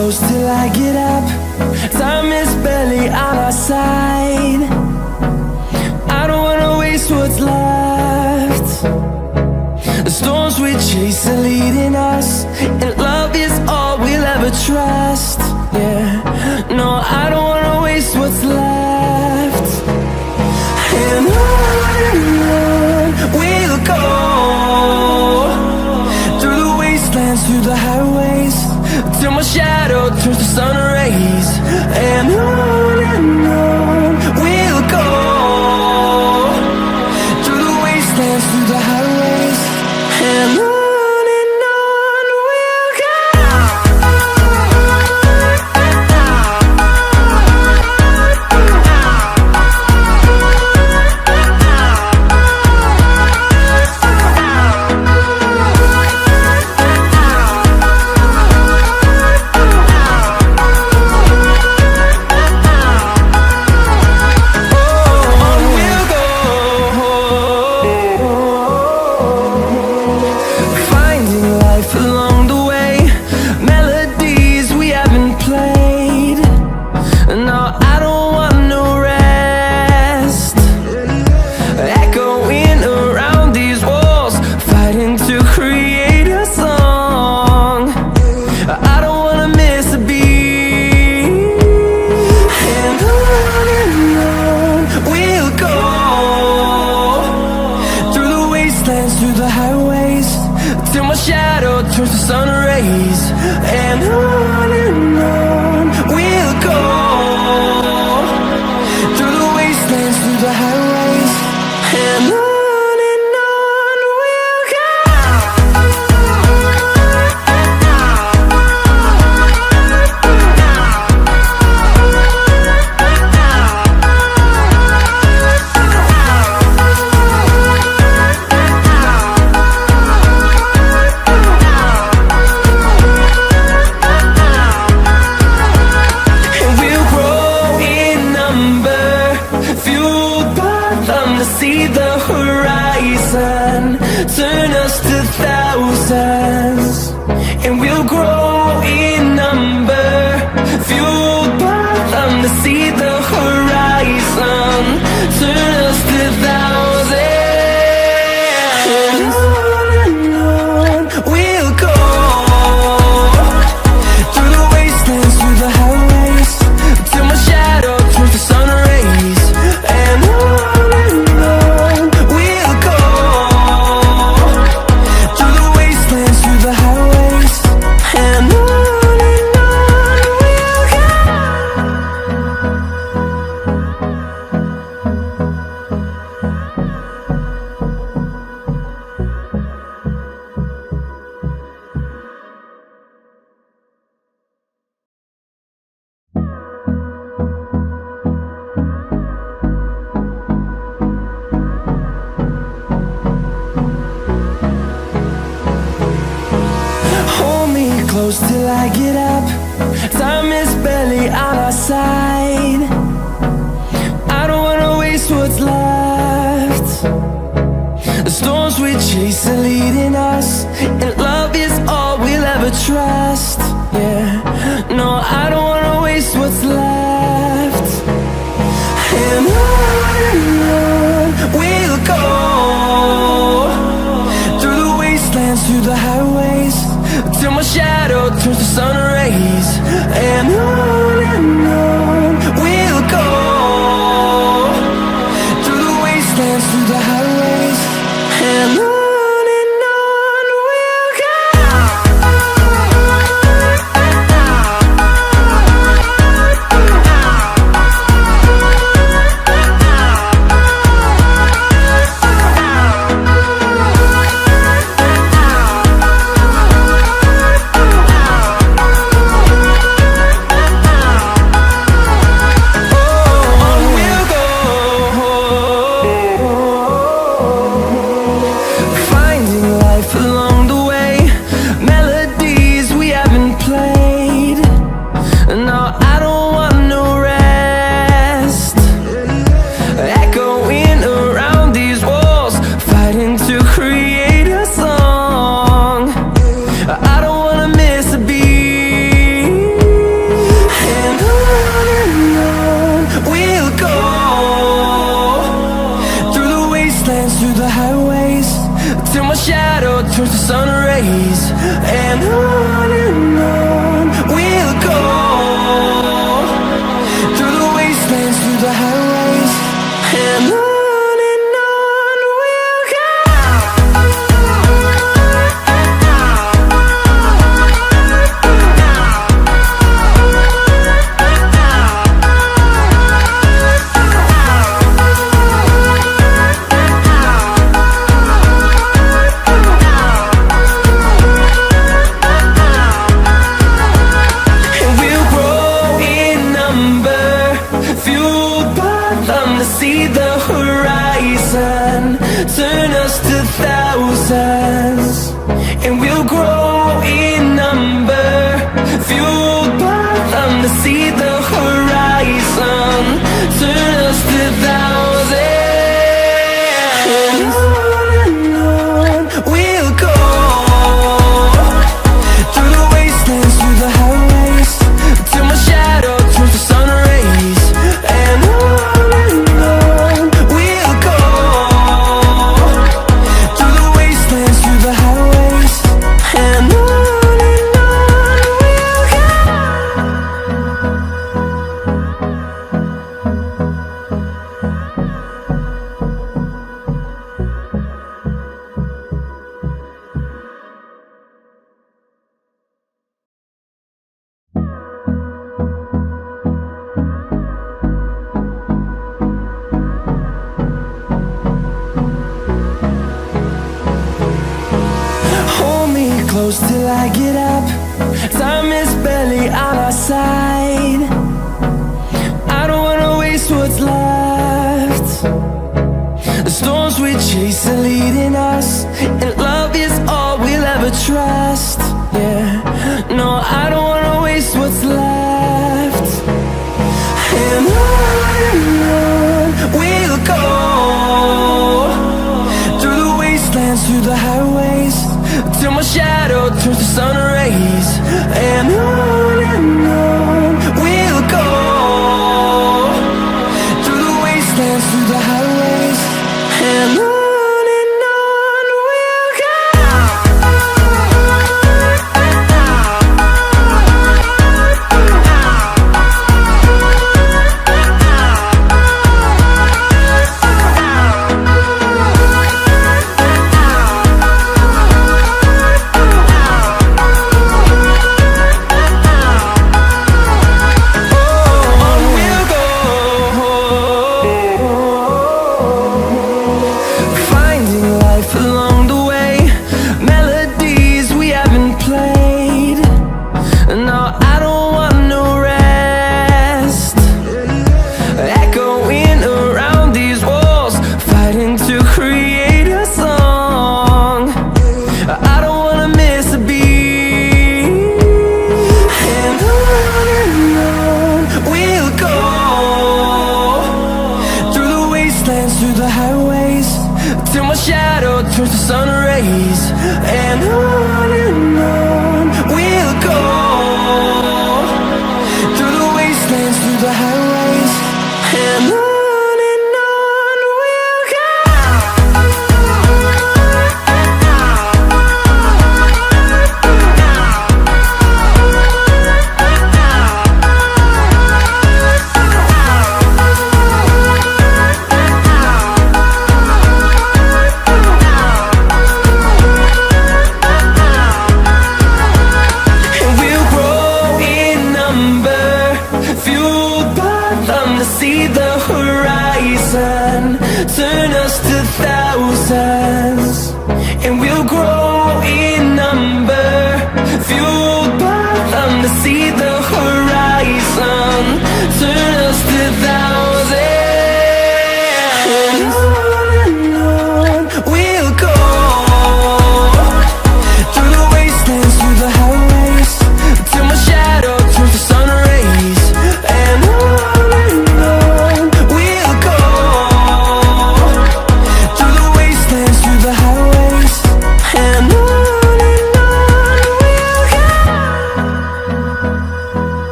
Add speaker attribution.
Speaker 1: close till I get up. Time is barely on our side. I don't wanna waste what's left. The storms we chase are leading us, and love is all we'll ever trust. Yeah, no, I don't wanna waste what's left. And on we'll go, through the wastelands, through the highways, till my shadow turns to sun rays. And on we'll go, through the wastelands, through the highways, and on we'll go. Through the highways, till my shadow turns to sun rays. And on we'll go, through the wastelands, through the highways, and on we'll go. See the horizon, turn us to thousands, and we'll grow in number, fueled by them. To see the horizon, turn us to thousands, and on we'll go, through the wastelands, through the highways, till my shadow turns to sun rays. And close till I get up. Time is barely on our side. I don't wanna waste what's left. The storms we chase are leading us, and love is all we'll ever trust. Yeah, no, I don't wanna waste what's left. And on we'll go, through the wastelands, through the highways, till my shadow turns to sun rays. And on we'll go, through the wastelands, through the highways, and on we'll go. turns to sun rays, and on we'll go, through the wastelands, through the highways, and on we'll go. See the horizon, turn us to thousands, and we'll grow in number, fueled by them. To see the horizon, turn us to thousands, and on we'll go, through the wastelands, through the highways, till my shadow turns to sun rays, and on close till I get up. Time is barely on our side. I don't wanna waste what's left. The storms we chase are leading us, and love is all we'll ever trust. Yeah, no, I don't wanna waste what's left. And on we'll go, through the wastelands, through the highways, till my shadow turns to sun rays, and on we'll go, through the wastelands, through the highways, and on we'll go. Through the highways, till my shadow turns to sun rays, and on we'll go, through the wastelands, through the highways, and on we'll go. See the horizon, turn us to thousands, and we'll grow in numbers.